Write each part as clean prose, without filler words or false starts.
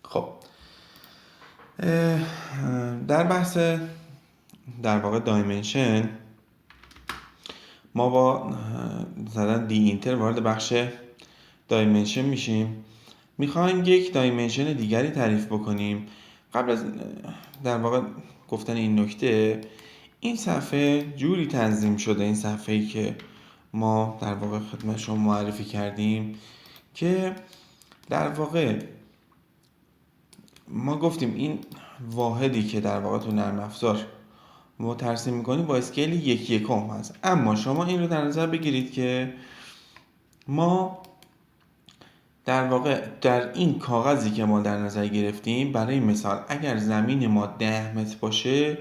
خب در بحث در واقع دایمنشن ما با زدن دی اینتر وارد بخش دایمنشن میشیم. میخوایم یک دایمنشن دیگری تعریف بکنیم. قبل از در واقع گفتن این نکته، این صفحه جوری تنظیم شده، این صفحه‌ای که ما در واقع خدمت شما معرفی کردیم، که در واقع ما گفتیم این واحدی که در واقع تو نرم افزار ما ترسیم میکنیم با اسکیل 1/1 هست. اما شما این رو در نظر بگیرید که ما در واقع در این کاغذی که ما در نظر گرفتیم، برای مثال اگر زمین ما 10 متر باشه،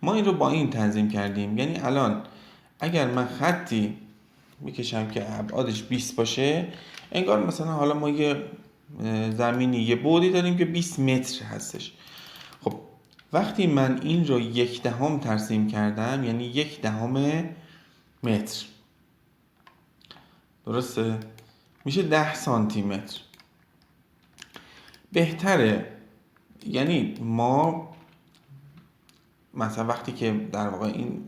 ما این رو با این تنظیم کردیم. یعنی الان اگر من خطی میکشم که ابعادش 20 باشه، انگار مثلا حالا ما یه زمینی یه بعدی داریم که 20 متر هستش. خب وقتی من این رو 1/10 ترسیم کردم، یعنی 1/10 متر، درسته؟ میشه 10 سانتی متر. بهتره، یعنی ما مثلا وقتی که در واقع این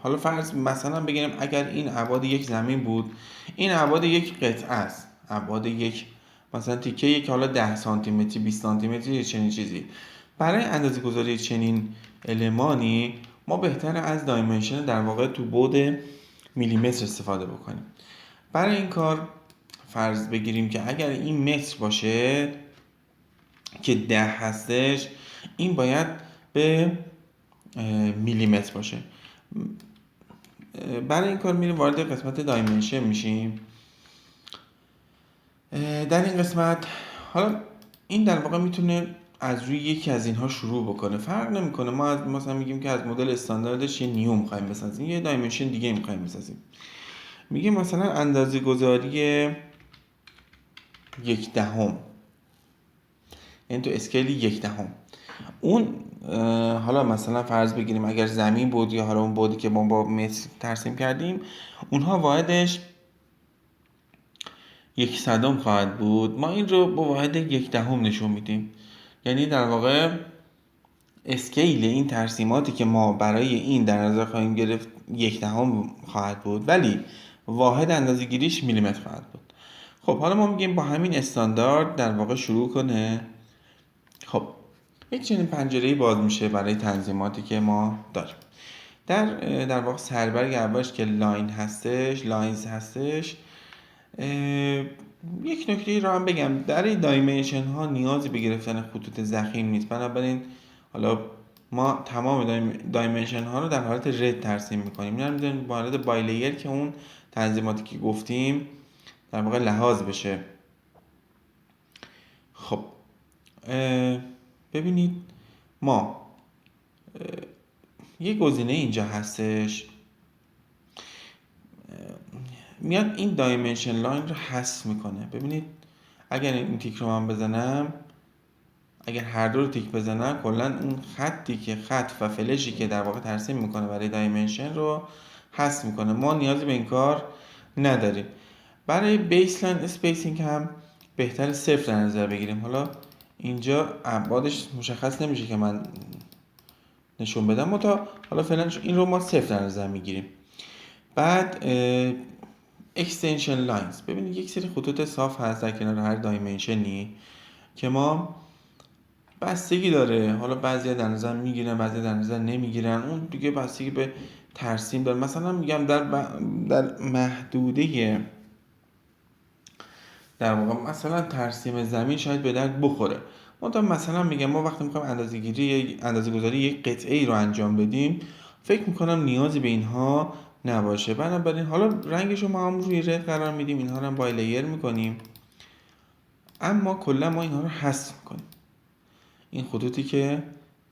حالا فرض مثلا بگیریم اگر این ابعاد یک زمین بود، این ابعاد یک قطعه است، ابعاد یک مثلا تیکه یک، حالا 10 سانتی متری، 20 سانتی متری، چنین چیزی. برای اندازه‌گذاری چنین المانی ما بهتره از دایمنشن در واقع تو بعد میلیمتر استفاده بکنیم. برای این کار فرض بگیریم که اگر این متر باشه که 10 هستش، این باید به میلیمتر باشه. برای این کار میریم وارد قسمت دایمنشن میشیم. در این قسمت حالا این در واقع میتونه از روی یکی از اینها شروع بکنه، فرق نمیکنه. ما از مثلا میگیم که از مدل استانداردش یه نیو میخوایم بسازیم، یه دایمنشن دیگه میخوایم بسازیم. میگیم مثلا اندازه گذاری 1/10، یعنی تو اسکیل 1/10. اون حالا مثلا فرض بگیریم اگر زمین بود یا حالا اون بودی که ما با متر ترسیم کردیم، اونها واحدش 1/100 خواهد بود. ما این رو با واحد 1/10 نشون میدیم. یعنی در واقع اسکیل این ترسیماتی که ما برای این در نظر خواهیم گرفت 1/10 خواهد بود، ولی واحد اندازه گیریش میلیمتر خواهد بود. خب حالا ما میگیم با همین استاندارد در واقع شروع کنه. خب یک چنین پنجره‌ای باز میشه برای تنظیماتی که ما داریم. در واقع سربرگ اولش که لاینز هستش. یک نکته رو هم بگم، در این دایمنشن ها نیازی به گرفتن خطوط ضخیم نیست. بنابراین حالا ما تمام دایمنشن ها رو در حالت رد ترسیم میکنیم. این رو میذاریم با حالت بایلیر که اون تنظیماتی که گفتیم در واقع لحاظ بشه. خب ببینید ما یه گزینه اینجا هستش، میاد این دایمنشن لاین رو حذف میکنه. ببینید اگر این تیک رو من بزنم، اگر هر دو رو تیک بزنم، کلا اون خط و فلشی که در واقع ترسیم میکنه برای دایمنشن رو حذف میکنه. ما نیازی به این کار نداریم. برای بیسلاین اسپیسینگ هم بهتر 0 در نظر بگیریم. حالا اینجا ابعادش مشخص نمیشه که من نشون بدم، حالا فعلا این رو ما 0 در نظر میگیریم. بعد اکستنشن لاینز، ببینید یک سری خطوط صاف هست در کنار هر دایمنشنی که ما بستگی داره، حالا بعضیا در نظر میگیرن، بعضیا در نظر نمیگیرن، اون دیگه بستگی به ترسیم داره. مثلا میگم در محدوده در واقع مثلا ترسیم زمین شاید به درد بخوره. مثلا میگم ما وقتی میخوایم اندازه‌گذاری یک قطعه ای رو انجام بدیم، فکر میکنم نیازی به اینها نباشه. بنابراین حالا رنگش رو ما هم روی رد قرار میدیم، اینها رو هم بایلیر میکنیم، اما کلا ما اینها رو حذف میکنیم. این خطوطی که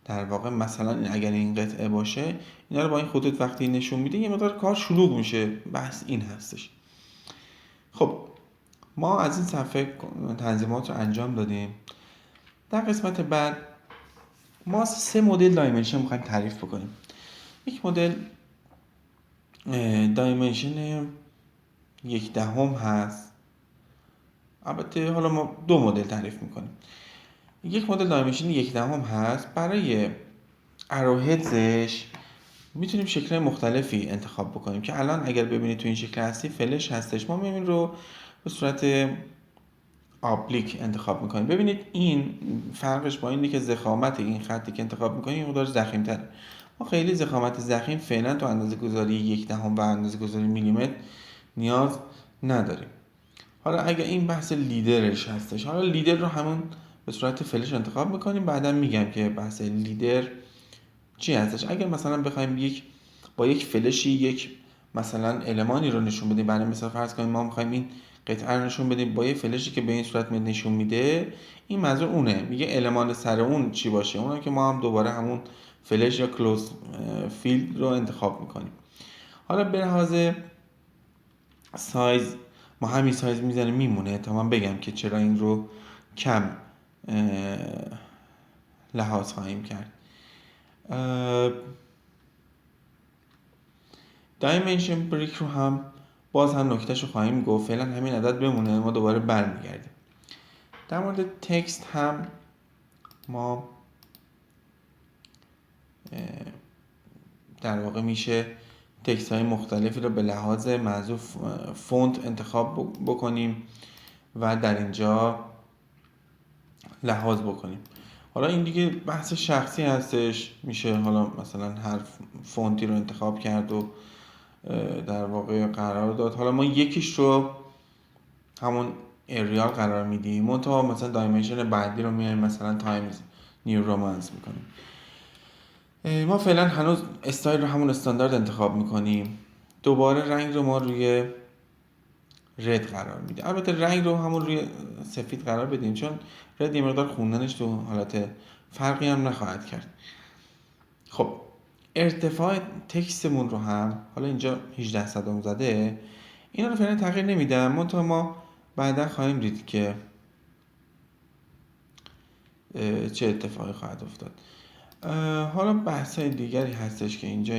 در واقع مثلا اگر این قطعه باشه، اینا رو با این خطوط وقتی نشون میده، یه مقدار کار شلوغ میشه. بحث این هستش. خب ما از این صفحه تنظیمات رو انجام دادیم. در قسمت بعد ما 3 مدل دایمنشن میخوایم تعریف بکنیم. یک مدل دایمنشن 1/10 هست. البته حالا ما 2 مدل تعریف میکنیم. یک مدل دایمنشن 1/10 هست. برای اروهدزش میتونیم شکل مختلفی انتخاب بکنیم که الان اگر ببینید تو این شکل هستی فلش هستش، ما می‌بینیم رو به صورت آبلیک انتخاب میکنیم. ببینید این فرقش با اینه که ضخامت این خطی که انتخاب میکنیم مقدار ضخیم‌تره. ما خیلی ضخامت ضخیم فعلا تو اندازه‌گذاری 1/10 و اندازه‌گذاری میلیمتر نیاز نداریم. حالا اگه این بحث لیدرش هستش، حالا لیدر رو همون به صورت فلش انتخاب میکنیم. بعدا میگم که بحث لیدر چی هستش. اگر مثلا بخوایم با یک فلشی یک مثلا المانی رو نشون بدیم، برای مثال فرض کنیم ما میخوایم این قطعه رو نشون بدیم با یه فلشی که به این صورت نشون میده، این منظور اونه، میگه المان سر اون چی باشه، اونم که ما هم دوباره همون فلش یا کلوز فیلد رو انتخاب میکنیم. حالا به لحاظ سایز ما همین سایز میزنه میمونه تا من بگم که چرا این رو کم لحاظ خواهیم کرد. دایمنشن بریک رو هم باز هم نکتهشو خواهیم گفت، فعلا همین عدد بمونه، ما دوباره برمیگردیم. در مورد تکست هم ما در واقع میشه تکست های مختلفی رو به لحاظ معزوف فونت انتخاب بکنیم و در اینجا لحاظ بکنیم. حالا این دیگه بحث شخصی هستش، میشه حالا مثلا هر فونتی رو انتخاب کرد و در واقع قرار داد. حالا ما یکیش رو همون اریال قرار میدیم، منتها مثلا دایمنشن بعدی رو میایم مثلا تایمز نیو رومانس میکنیم. ما فعلا هنوز استایل رو همون استاندارد انتخاب میکنیم. دوباره رنگ رو ما روی رد قرار میدیم. البته رنگ رو همون روی سفید قرار بدیم، چون رد یه مقدار خوندنش تو حالت فرقی هم نخواهد کرد. خب ارتفاع تکستمون رو هم حالا اینجا 18 صدم زده، اینا رو فعلا تغییر نمیدم، منتها ما بعدا خواهیم دید که چه اتفاقی خواهد افتاد. حالا بحث های دیگری هستش که اینجا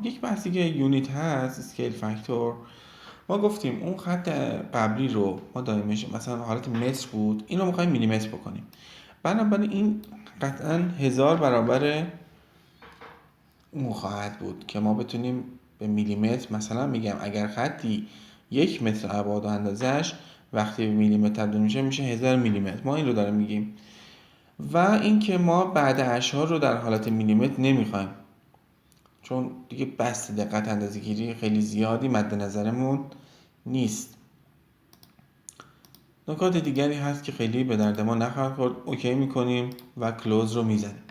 یک بحثی که یونیت هست، اسکیل فاکتور. ما گفتیم اون خط قبلی رو ما دایمنشن مثلا حالت متر بود، اینو میخوایم میلیمتر بکنیم، بنابراین این قطعا 1000 برابر اون خواهد بود که ما بتونیم به میلیمتر، مثلا میگم اگر خطی 1 متر ابعاد و اندازهش وقتی به میلیمتر تبدیل میشه 1000 میلیمتر، ما این رو داریم میگیم. و اینکه ما بعد اشعار رو در حالت میلیمتر نمیخوایم، چون دیگه بس دقت اندازه‌گیری خیلی زیادی مد نظرمون نیست. نکات دیگری هست که خیلی به درد ما نخواهد خورد. اوکی میکنیم و کلوز رو میزنیم.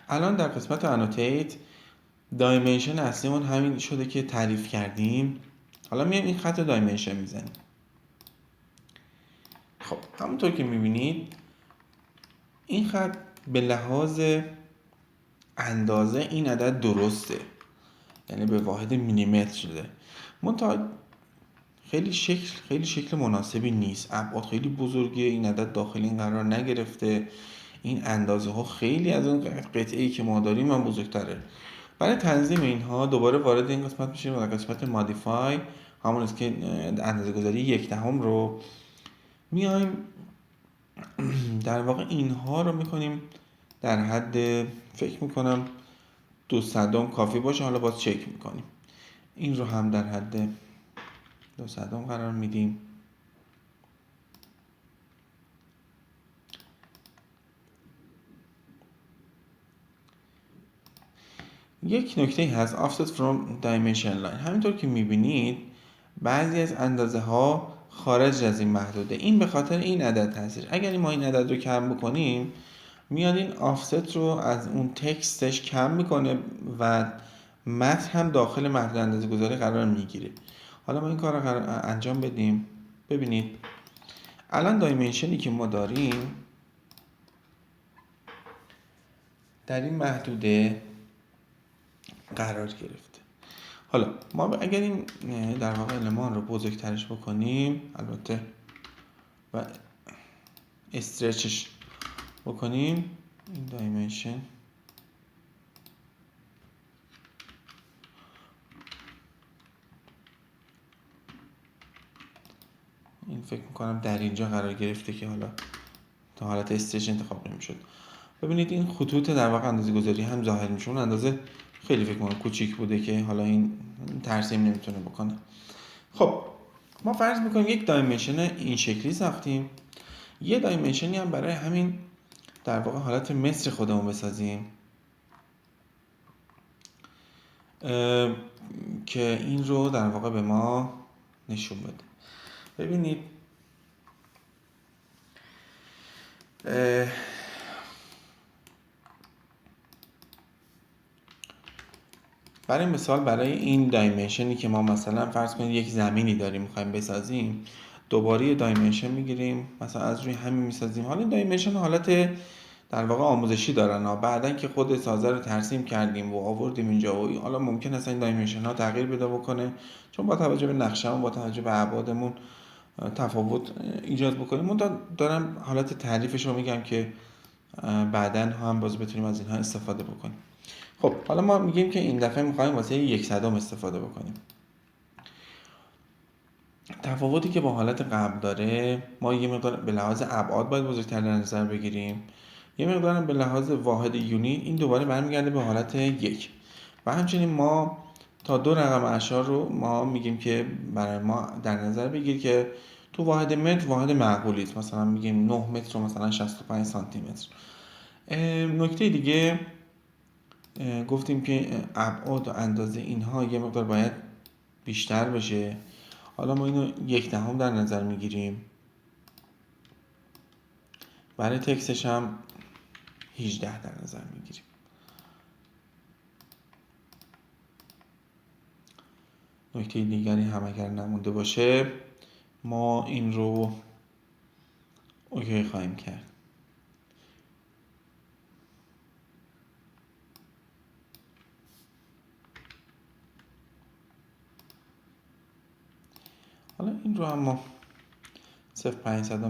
الان در قسمت انوتیت دایمنشن اصلیمون همین شده که تعریف کردیم. حالا میایم این خط دایمنشن میزنیم. خب همونطور که میبینید این خط به لحاظ اندازه این عدد درسته، یعنی به واحد میلیمتر شده، منتها خیلی شکل مناسبی نیست. ابعاد خیلی بزرگه، این عدد داخل این قرار نگرفته، این اندازه ها خیلی از اون قطعه‌ای که ما داریم هم بزرگتره. برای تنظیم اینها دوباره وارد این قسمت میشیم و در قسمت مودیفای همون است که اندازه گذاری 1/10 رو میایم در واقع اینها رو میکنیم در حد، فکر میکنم 200 کافی باشه. حالا باز چک میکنیم، این رو هم در حد 200 قرار میدیم. یک نکته هست offset from dimension line. همینطور که میبینید بعضی از اندازه ها خارج از این محدوده، این به خاطر این عدد هستش. اگر ما این عدد رو کم بکنیم میاد این آفست رو از اون تکستش کم میکنه و متن هم داخل محدود اندازه گذاری قرار میگیره. حالا ما این کار رو انجام بدیم. ببینید الان دایمنشنی که ما داریم در این محدوده قرار گرفته. حالا ما اگر این در واقع المان رو بزرگترش بکنیم، البته و استرچش بکنیم، این دایمنشن این فکر میکنم در اینجا قرار گرفته که حالا تا حالت استیج انتخاب نمیشد. ببینید این خطوط در واقع اندازه‌گذاری هم ظاهر میشه. اون اندازه خیلی فکر کنم کوچیک بوده که حالا این ترسیم نمیتونه بکنه. خب ما فرض میکنیم یک دایمنشن این شکلی ساختیم، یه دایمنشنی هم برای همین در واقع حالت مصر خودمون بسازیم که این رو در واقع به ما نشون بده. ببینید برای مثال برای این دایمنشنی که ما مثلا فرض کنید یک زمینی داریم میخوایم بسازیم، دوباره یه دایمنشن میگیریم مثلا از روی همین میسازیم. حالا این دایمنشن حالت در واقع آموزشی دارن ها، بعدن که خود سازه رو ترسیم کردیم و آوردیم اینجا و حالا ممکن است این دایمنشن ها تغییر پیدا بکنه، چون با توجه به نقشه‌مون با توجه به ابعادمون تفاوت ایجاد بکنیم. من دارم حالت تعریفش رو میگم که بعدن هم باز بتونیم از اینها استفاده بکنیم. خب حالا ما میگیم که این دفعه میخوایم واسه 1/100 استفاده بکنیم. تفاوتی که با حالت قبل داره، ما یه مقدار به لحاظ ابعاد باید بزرگتر در نظر بگیریم، یه مقدار به لحاظ واحد یونیت این دوباره برمیگرده به حالت 1 و همچنین ما تا 2 رقم اعشار رو ما میگیم که برای ما در نظر بگیر که تو واحد متر واحد معقولی است، مثلا میگیم 9 متر رو مثلا 65 سانتی متر. نکته دیگه گفتیم که ابعاد و اندازه اینها یه مقدار باید بیشتر بشه. حالا ما اینو 1/10 در نظر میگیریم. برای تکستش هم 18 در نظر میگیریم. نکته دیگری هم اگر نمونده باشه ما این رو اوکی خواهیم کرد. حالا این رو هم ما 0.5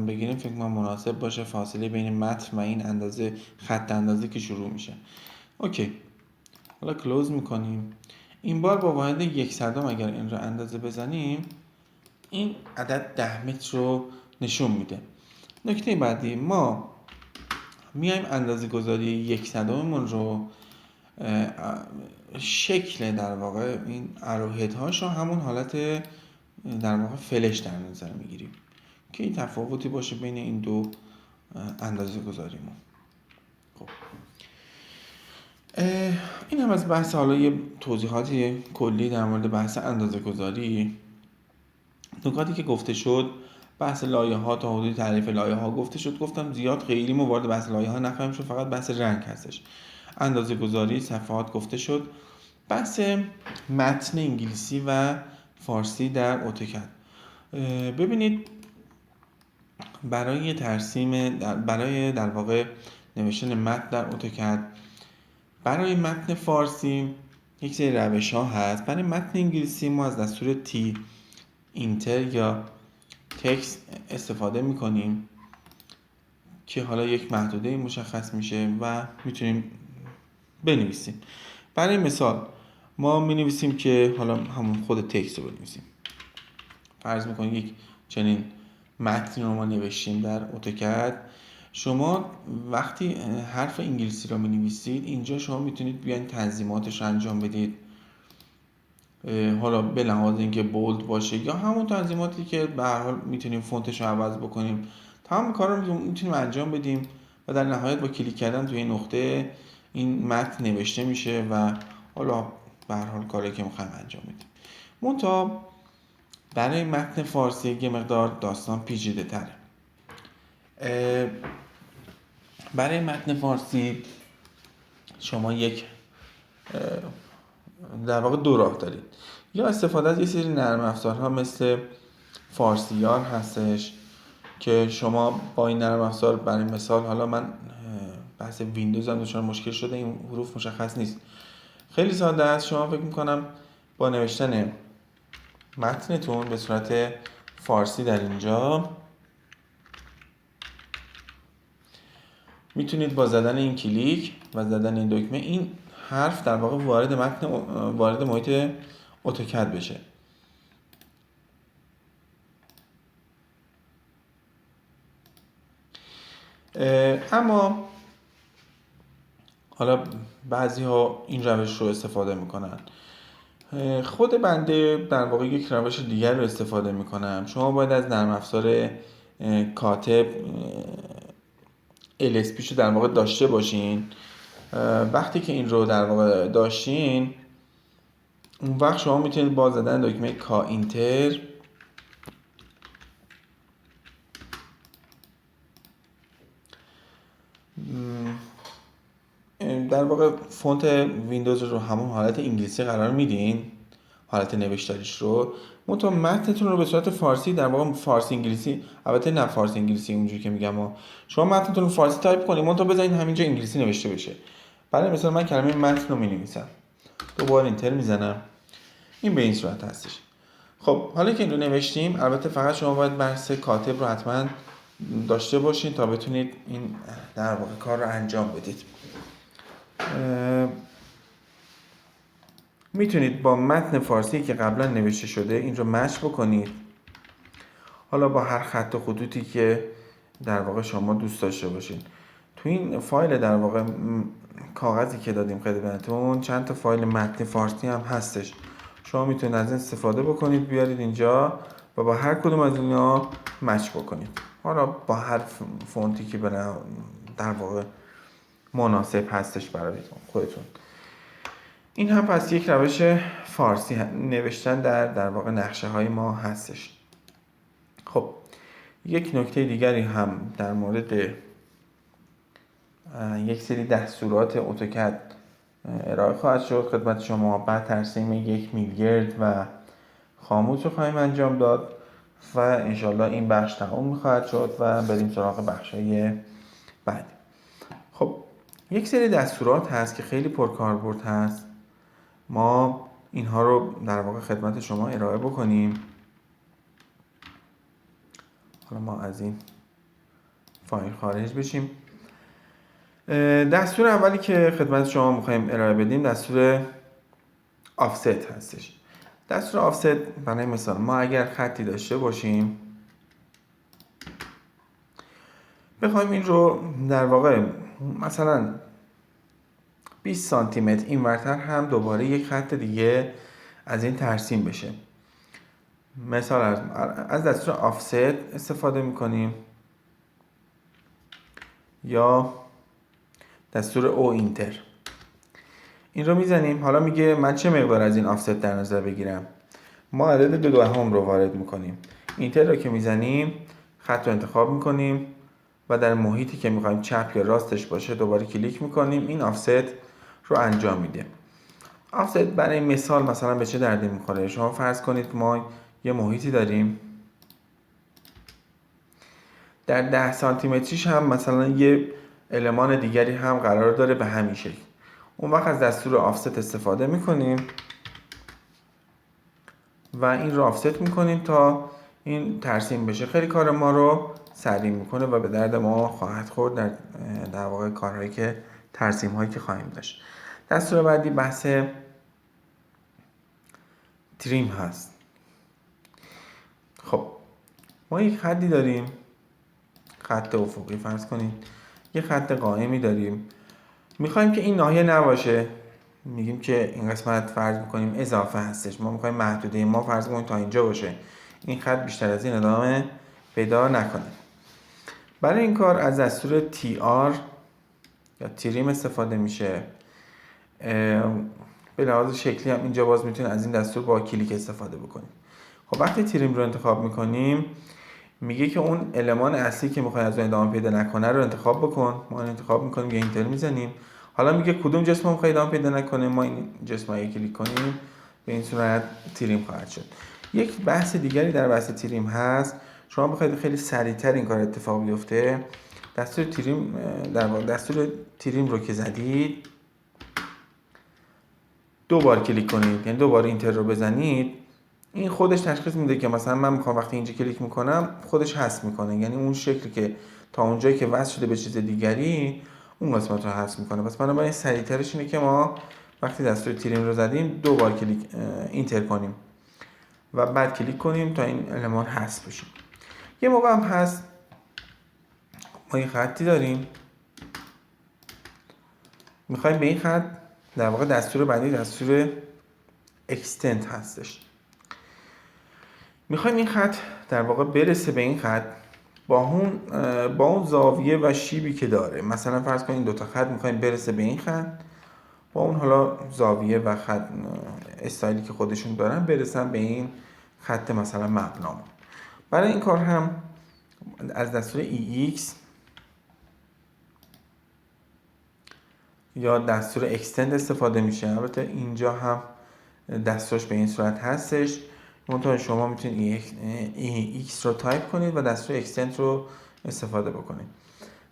بگیریم فکر کنم مناسب باشه، فاصله بین متن و این اندازه خط اندازه که شروع میشه. اوکی، حالا کلوز میکنیم. این بار با واحد 1/100 اگر این رو اندازه بزنیم این عدد 10 متر رو نشون میده. نکته بعدی ما میایم اندازه گذاری 1/100 رو شکل در واقع این اروهد هاش رو همون حالت در واقع فلش در نظر میگیریم که این تفاوتی باشه بین این دو اندازه گذاریمون. خب این هم از بحث، حالا یه توضیحاتی کلی در مورد بحث اندازه گذاری. نکاتی که گفته شد بحث لایه ها تا حدود تعریف لایه ها گفته شد. گفتم زیاد خیلی ما وارد بحث لایه ها نخواهیم شد، فقط بحث رنگ هستش. اندازه گذاری صفحات گفته شد. بحث متن انگلیسی و فارسی در اتوکد. ببینید برای ترسیم برای در واقع نوشتن متن در اتوکد، برای متن فارسی یک سری روش ها هست. برای متن انگلیسی ما از دستور تی اینتر یا تکست استفاده میکنیم که حالا یک محدوده مشخص میشه و میتونیم بنویسیم. برای مثال ما مینویسیم که حالا همون خود تکست رو بنویسیم. فرض میکنیم یک چنین متن رو ما نوشتیم در اتوکد. شما وقتی حرف انگلیسی رو مینویسید اینجا شما میتونید بیاین تنظیماتش رو انجام بدید، حالا به لحاظ اینکه بولد باشه یا همون تنظیماتی که به هر حال میتونیم فونتش رو عوض بکنیم. تمام کارا رو میتونیم انجام بدیم و در نهایت با کلیک کردن توی این نقطه این متن نوشته میشه و حالا به هر حال کاری که میخوایم انجام بدیم. منتها برای متن فارسی یه مقدار داستان پیچیده تره. برای متن فارسی شما یک در واقع دو راه دارید. یا استفاده از یه سری نرم افزارها مثل فارسیار هستش که شما با این نرم افزار، برای مثال حالا من بحث ویندوز هم دچار مشکل شده این حروف مشخص نیست، خیلی ساده است. شما فکر میکنم با نوشتن متنتون به صورت فارسی در اینجا میتونید با زدن این کلیک و زدن این دکمه این حرف در واقع وارد محیط اتوکد بشه. اما حالا بعضی ها این روش رو استفاده میکنن. خود بنده در واقع یک روش دیگر رو استفاده میکنم. شما باید از نرم افزار کاتب LSP رو در واقع داشته باشین. وقتی که این رو در واقع داشتین، اون وقت شما میتونید با زدن دکمه کا اینتر در واقع فونت ویندوز رو همون حالت انگلیسی قرار میدین، حالت نوشتاریش رو. منتها متنتون رو به صورت فارسی، در واقع فارسی انگلیسی، البته نه فارسی انگلیسی اونجوری که میگم شما متنتون رو فارسی تایپ کنید، منتها بذارید همینجا انگلیسی نوشته بشه. برای مثال من کلمه متن رو مینویسم، دوباره اینتر میزنم، این به این صورت هستش. خب حالا که این رو نوشتیم، البته فقط شما باید بحث کاتب رو حتما داشته باشین تا بتونید این در واقع کار رو انجام بدید. میتونید با متن فارسی که قبلا نوشته شده این رو مچ بکنید، حالا با هر خط و خطوطی که در واقع شما دوست داشته باشین. تو این فایل در واقع کاغذی که دادیم خدمتتون چند تا فایل متن فارسی هم هستش، شما میتونید از این استفاده بکنید، بیارید اینجا و با هر کدوم از اینا مچ بکنید، حالا با هر فونتی که در واقع مناسب هستش برای خودتون. این هم پس یک روش فارسی نوشتن در واقع نقشه های ما هستش. خب یک نکته دیگری هم در مورد یک سری دستورات اتوکد ارائه خواهد شد خدمت شما. بعد ترسیم یک میلگرد و خاموش رو خواهیم انجام داد و انشالله این بخش تمام خواهد شد و بریم سراغ بخش‌های بعدی. خب یک سری دستورات هست که خیلی پرکاربرد هست، ما اینها رو در واقع خدمت شما ارائه بکنیم. حالا ما از این فایل خارج بشیم. دستور اولی که خدمت شما میخوایم ارائه بدیم دستور آفست هستش. دستور آفست برای مثال ما اگر خطی داشته باشیم، بخوایم این رو در واقع مثلا 20 سانتی متر اینورتر هم دوباره یک خط دیگه از این ترسیم بشه، مثال از دستور آفست استفاده میکنیم یا دستور او اینتر. این رو میزنیم، حالا میگه من چه مقدار از این آفست در نظر بگیرم. ما عدد 2/2 رو وارد میکنیم، اینتر رو که میزنیم خط رو انتخاب میکنیم و در محیطی که میخوایم چپ یا راستش باشه دوباره کلیک میکنیم، این آفست رو انجام میده. آفست برای مثال مثلا به چه دردی میخوره؟ شما فرض کنید ما یه محیطی داریم در 10 سانتی متریش هم مثلا یه المان دیگری هم قرار داره به همین شکل، اون وقت از دستور آفست استفاده میکنیم و این رو آفست میکنیم تا این ترسیم بشه. خیلی کار ما رو سریع میکنه و به درد ما خواهد خورد در واقع کارهایی که ترسیم هایی که خواهیم داشت. دستور بعدی بحث تریم هست. خب ما یک خطی داریم، خط افقی فرض کنید، یه خط قائمی داریم، میخوایم که این ناحیه نباشه، میگیم که این قسمت فرض میکنیم اضافه هستش، ما میخوایم محدوده ما فرض کنیم تا اینجا باشه، این خط بیشتر از این ادامه پیدا نکنه. برای این کار از دستور تی آر یا تریم استفاده میشه. به لحاظ شکلی هم اینجا باز میتونید از این دستور با کلیک استفاده بکنید. خب وقتی تریم رو انتخاب میکنیم میگه که اون المان اصلی که میخوای از اون ادامه پیدا نکنه رو انتخاب بکن، ما انتخاب میکنیم یا اینتر میزنیم. حالا میگه کدوم جسم میخوای ادامه پیدا نکنه، ما این جسم رو کلیک کنیم، به این صورت تریم خواهد شد. یک بحث دیگری در بحث تریم هست، شما بخواید خیلی سریعتر این کار اتفاق بیفته، دستور تریم در واقع دستور تریم رو که زدید دوبار کلیک کنید، یعنی دوباره اینتر رو بزنید، این خودش تشخیص میده که مثلا من میخوام وقتی اینجا کلیک میکنم خودش حذف میکنه، یعنی اون شکلی که تا اونجایی که وصل شده به چیز دیگری اون قسمت رو حذف میکنه. پس بنابراین سریعترش اینه که ما وقتی دستور تریم رو زدیم دوبار کلیک اینتر کنیم و بعد کلیک کنیم تا این المان حذف بشه. یه موقع هم هست ما یه خطی داریم، میخوایم به این خط در واقع دستور بعدی دستور extend هستش. میخوایم این خط در واقع برسه به این خط با اون زاویه و شیبی که داره. مثلا فرض کنید این دوتا خط میخوایم برسه به این خط با اون حالا زاویه و خط استایلی که خودشون دارن برسن به این خط مثلا مبنامون. برای این کار هم از دستور EX یا دستور extend استفاده میشه. البته اینجا هم دستورش به این صورت هستش. منتها شما میتونید EX رو تایپ کنید و دستور extend رو استفاده بکنید.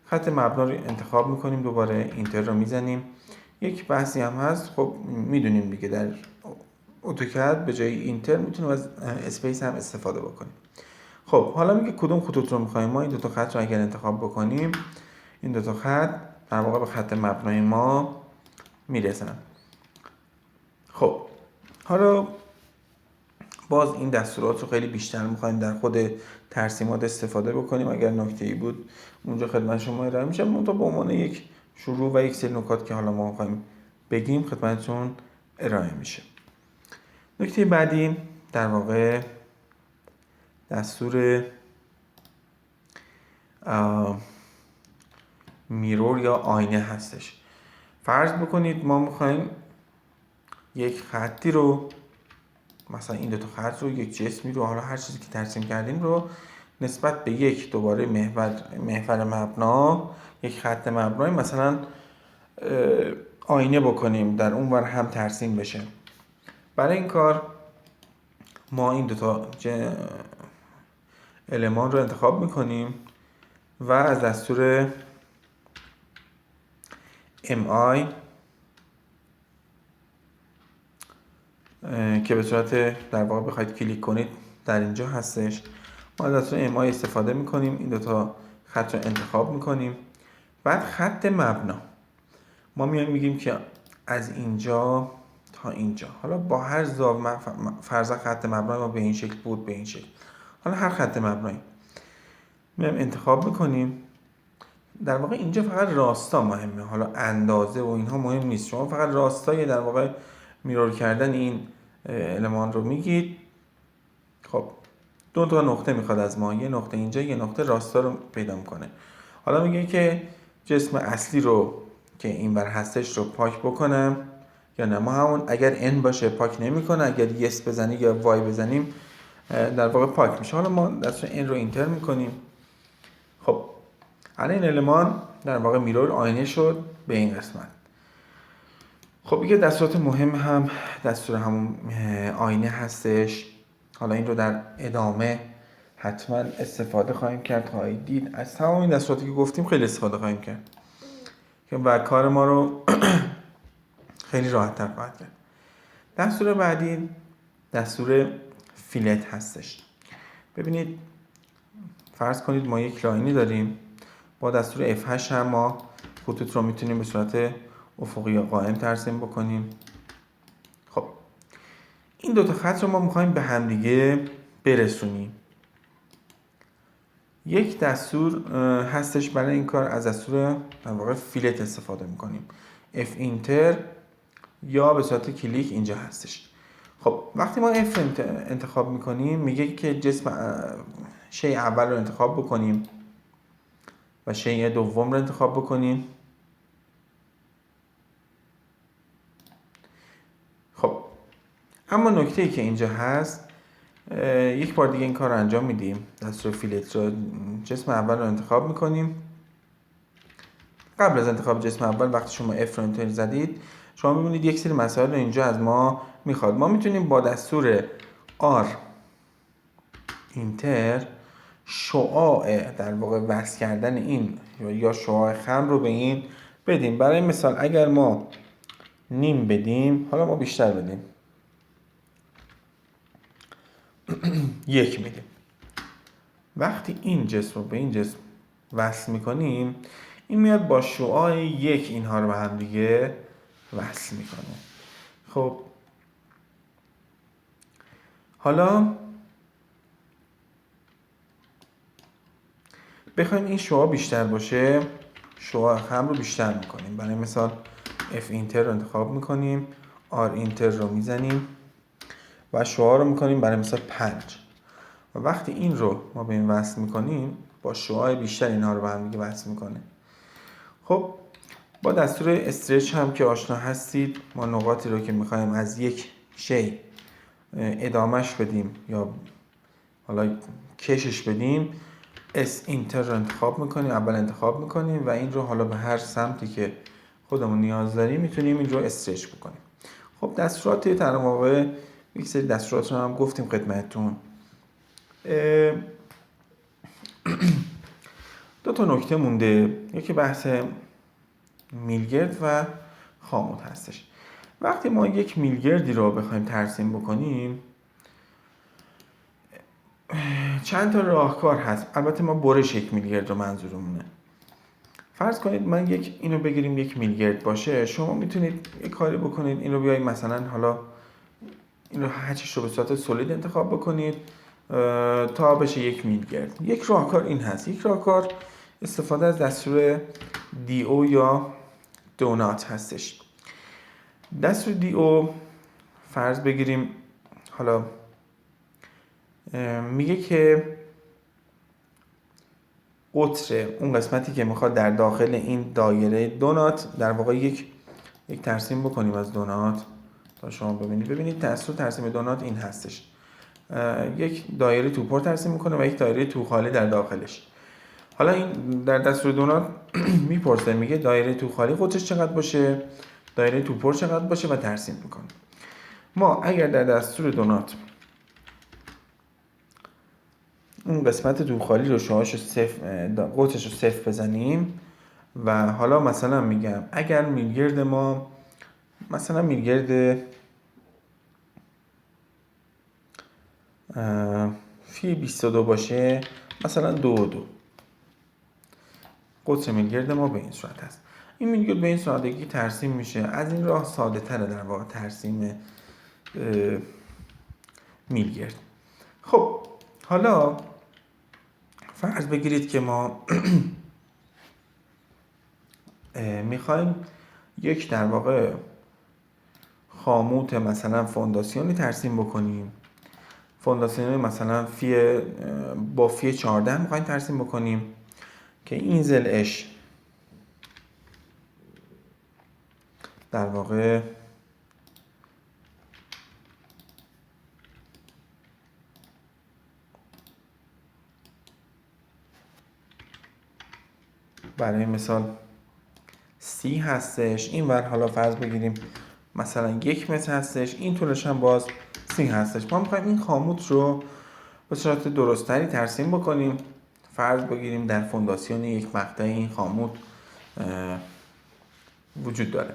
خط مبنا رو انتخاب میکنیم، دوباره اینتر رو میزنیم. یک بحثی هم هست، خب میدونیم دیگه در اتوکد به جای اینتر میتونیم از اسپیس هم استفاده بکنیم. خب حالا میگه کدوم خطوط رو میخوایم. ما این دو تا خط رو اگر انتخاب بکنیم، این دو تا خط در واقع به خط مبنای ما میرسن. خب حالا باز این دستورات رو خیلی بیشتر میخوایم در خود ترسیمات استفاده بکنیم. اگر نکته‌ای بود اونجا خدمت شما ارائه میشه، منتها به عنوان یک شروع و یک سری نکات که حالا ما میخوایم بگیم خدمتتون ارائه میشه. نکته بعدی در واقع دستور میرور یا آینه هستش. فرض بکنید ما میخوایم یک خطی رو، مثلا این دو تا خط رو، یک جسمی رو، حالا هر چیزی که ترسیم کردیم رو نسبت به یک دوباره محور مبنا، یک خط مبنای مثلا آینه بکنیم، در اون ور هم ترسیم بشه. برای این کار ما این دو تا المان رو انتخاب میکنیم و از دستور MI که به صورت در واقع بخواید کلیک کنید در اینجا هستش، ما از دستور MI استفاده میکنیم. این دو تا خط رو انتخاب میکنیم. بعد خط مبنا ما میگیم که از اینجا تا اینجا، حالا با هر زاویه، فرضاً خط مبنای ما به این شکل بود، به این شکل، حالا هر خط مبنایی میایم انتخاب میکنیم. در واقع اینجا فقط راستا مهمه، حالا اندازه و اینها مهم نیست. شما فقط راستای در واقع میرور کردن این المان رو میگید. خب دو تا نقطه میخواد از ما، یه نقطه اینجا، یه نقطه راستا رو پیدا میکنه. حالا میگه که جسم اصلی رو که این بر هستش رو پاک بکنم یا نه. ما همون اگر n باشه پاک نمیکنه، اگر yes بزنی یا y بزنیم در واقع پاک میشه. حالا ما دستور n رو اینتر میکنیم. خب الان این المان در واقع میرور آینه شد به این قسمت. خب یه دستورات مهم هم دستور همون آینه هستش. حالا این رو در ادامه حتما استفاده خواهیم کرد، خواهید دید از تمام این دستوراتی که گفتیم خیلی استفاده خواهیم کرد و کار ما رو خیلی راحت تر خواهد کرد. دستور بعدی دستور فیلت هستش. ببینید فرض کنید ما یک لاینی داریم، با دستور F8 هم ما خطوط رو میتونیم به صورت افقی یا قائم ترسیم بکنیم. خب این دو تا خط رو ما میخوایم به همدیگه برسونیم. یک دستور هستش برای این کار، از دستور در واقع فیلت استفاده میکنیم. F اینتر یا به صورت کلیک اینجا هستش. خب وقتی ما F انتخاب میکنیم میگه که جسم شیء اول رو انتخاب بکنیم و شیء دوم رو انتخاب بکنیم. خب اما نکته ای که اینجا هست، یک بار دیگه این کار رو انجام میدیم. دستور فیلت رو، جسم اول رو انتخاب میکنیم. قبل از انتخاب جسم اول وقتی شما F رو انتر زدید، شما میبینید یک سری مسائل رو اینجا از ما میخواد. ما میتونیم با دستور R اینتر شعاع در واقع وصل کردن این یا شعاع خم رو به این بدیم. برای مثال اگر ما نیم بدیم، حالا ما بیشتر بدیم، 1 میدیم. وقتی این جسم رو به این جسم وصل میکنیم، این میاد با شعاع 1 اینها رو به هم دیگه وصل میکنه. خب حالا بخوایم این شعاع بیشتر باشه، شعاع خم رو بیشتر میکنیم. برای مثال F اینتر رو انتخاب میکنیم، R اینتر رو میزنیم و شعاع رو میکنیم برای مثال 5. و وقتی این رو ما به این وصل میکنیم، با شعاع بیشتر اینها رو به هم دیگه وصل میکنه. خب با دستور استرچ هم که آشنا هستید، ما نقاطی رو که میخوایم از یک شی ادامهش بدیم یا حالا کشش بدیم، اس اینتر رو انتخاب میکنیم، اول انتخاب میکنیم و این رو حالا به هر سمتی که خودمون نیاز داریم میتونیم این رو استرچ بکنیم. خب دستورات در واقع یک سری دستورات رو هم گفتیم خدمتتون. دو تا نکته مونده، یکی بحث میلگرد و خاموت هستش. وقتی ما یک میلگردی رو بخوایم ترسیم بکنیم، چند تا راهکار هست. البته ما برش یک میلگرد رو منظورمونه. فرض کنید من اینو بگیریم یک میلگرد باشه، شما میتونید یک کاری بکنید، این رو بیایید مثلا حالا این رو هچش رو به صورت سولید انتخاب بکنید تا بشه یک میلگرد. یک راهکار این هست. یک راهکار استفاده از دستور DO یا دونات هستش. دستور DO فرض بگیریم حالا میگه که قطر اون قسمتی که میخواد در داخل این دایره دونات، در واقع یک ترسیم بکنیم از دونات تا شما ببینید ترسیم دونات این هستش. یک دایره توپر ترسیم میکنه و یک دایره توخالی در داخلش. حالا این در دستور دونات میپرسه، میگه دایره توخالی قطرش چقدر باشه، دایره توپر چقدر باشه و ترسیم میکنه. ما اگر در دستور دونات اون قسمت توخالی رو شعاعش قطرش رو 0 بزنیم و حالا مثلا میگم اگر میلگرد ما مثلا میلگرد فی 22 باشه، مثلا 2.2 قطر میلگرد ما به این صورت هست. این میلگرد به این سادگی ترسیم میشه. از این راه ساده تره در واقع ترسیم میلگرد. خب حالا فرض بگیرید که ما میخوایم یک در واقع خاموت مثلا فونداسیونی ترسیم بکنیم. فونداسیونی مثلا با فی 14 میخوایم ترسیم بکنیم که این زلش در واقع برای مثال سی هستش، این ور حالا فرض بگیریم مثلا 1 متر هستش، این طولش هم باز سی هستش. ما میخوایم این خاموت رو به صورت درستری ترسیم بکنیم. فرض بگیریم در فونداسیون یک مقطع این خاموت وجود داره.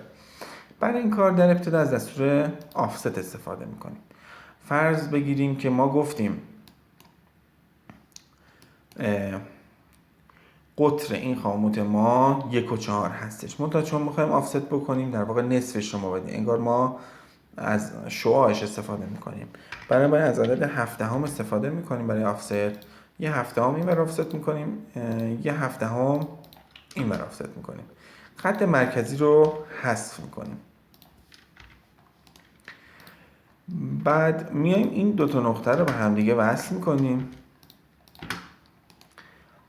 برای این کار در ابتدا از دستور آفست استفاده میکنیم. فرض بگیریم که ما گفتیم قطر این خاموت ما 1.4 هستش. منتها چون میخوایم آفست بکنیم در واقع نصفش رو ما بدیم، انگار ما از شعاعش استفاده میکنیم. بنابراین از عدد 7 هم استفاده میکنیم برای آفست. یه 7 هم این ور آفست میکنیم، یه 7 هم این ور آفست میکنیم. خط مرکزی رو حذف میکنیم. بعد میایم این دو تا نقطه رو به هم دیگه وصل میکنیم.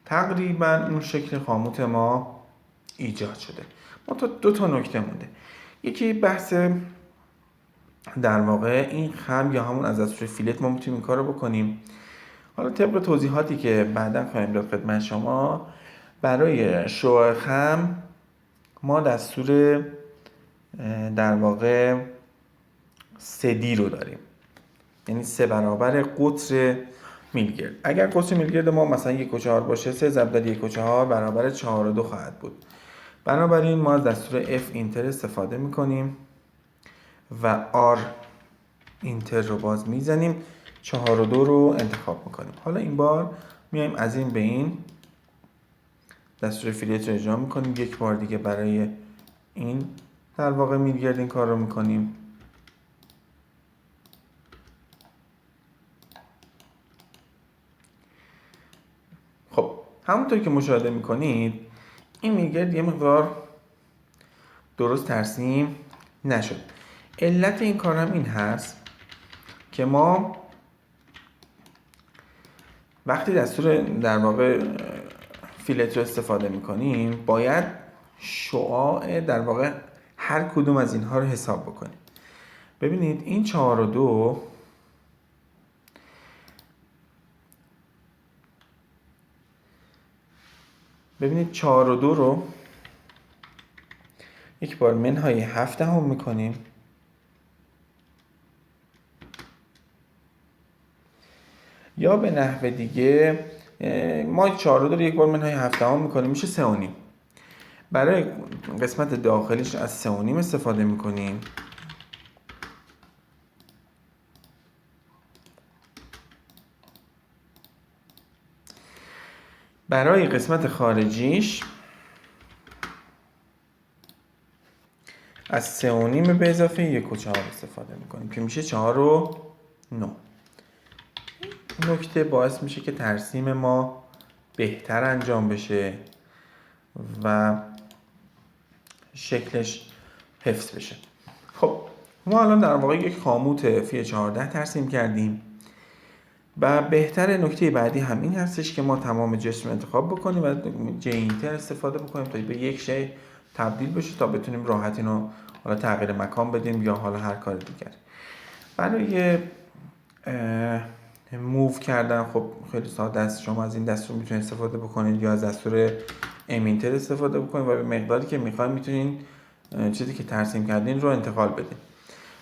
تقریبا اون شکل خاموت ما ایجاد شده. ما تا دو تا نکته مونده. یکی بحث در واقع این خم یا همون از دستور فیلت ما میتونیم این کار رو بکنیم. حالا طبق توضیحاتی که بعدا خواهیم داد خدمت شما، برای شعاع خم ما دستور در واقع 3D رو داریم، یعنی 3 برابر قطر میلگرد. اگر قطر میلگرد ما مثلا 1.4 باشه، 3 ضرب در 1.4 برابر 4.2 خواهد بود. بنابراین ما از دستور F اینتر استفاده میکنیم و R اینتر رو باز میزنیم، 4.2 رو انتخاب میکنیم. حالا این بار میایم از این به این دستور فیلت رو اجرا میکنیم. یک بار دیگه برای این در واقع میلگرد این کار رو میکنیم. خب همونطور که مشاهده میکنید این میلگرد یه مقدار درست ترسیم نشد. علت این کار هم این هست که ما وقتی دستور در واقع فیلت رو استفاده میکنیم باید شعاع در واقع هر کدوم از اینها رو حساب بکنیم. ببینید این 4 و 2 ببینید 4 و 2 رو یک بار منهای 7 هم میکنیم یا به نحو دیگه ما 4 و 2 رو یک بار منهای 7 هم میکنیم میشه 3 و نیم. برای قسمت داخلیش از 3 و نیم استفاده میکنیم برای قسمت خارجیش از 3 و نیم به اضافه 1 و 4 استفاده میکنیم که میشه 4 و 9. نکته باعث میشه که ترسیم ما بهتر انجام بشه و شکلش حفظ بشه. خب ما الان در واقع یک خاموت فی 14 ترسیم کردیم و بهتر نکته بعدی هم این هستش که ما تمام جسم رو انتخاب بکنیم و جینتر استفاده بکنیم تا به یک شی تبدیل بشه تا بتونیم راحت اینو حالا تغییر مکان بدیم یا حالا هر کار دیگری. برای موو کردن خب خیلی ساده است. شما از این دستور میتونید استفاده بکنید یا از دستور امینتر استفاده بکنید و به مقداری که میخواید میتونید چیزی که ترسیم کردین رو انتقال بدید.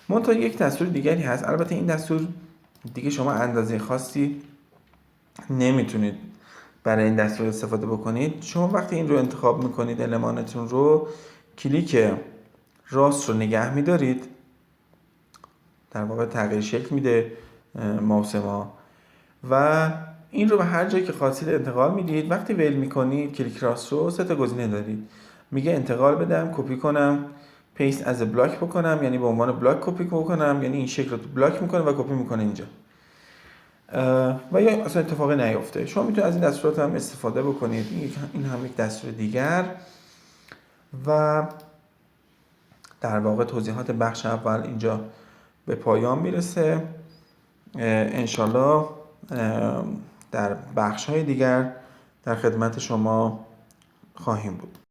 منتها یک دستور دیگری هست. البته این دستور دیگه شما اندازه خاصی نمیتونید برای این دستور استفاده بکنید. شما وقتی این رو انتخاب میکنید المانتون رو کلیک راست رو نگه میدارید در واقع تغییر شکل میده ماوس ما و این رو به هر جایی که خواستید انتقال میدید. وقتی ول میکنید کلیک راست رو 3 تا گزینه دارید. میگه انتقال بدم، کپی کنم، پیست از بلاک بکنم یعنی به عنوان بلاک کپی بکنم یعنی این شکل رو بلاک میکنه و کپی میکنه اینجا و یا اصلا اتفاقی نیفته. شما میتونید از این دستورات هم استفاده بکنید. این هم یک دستور دیگر و در واقع توضیحات بخش اول اینجا به پایان میرسه. انشالله در بخش های دیگر در خدمت شما خواهیم بود.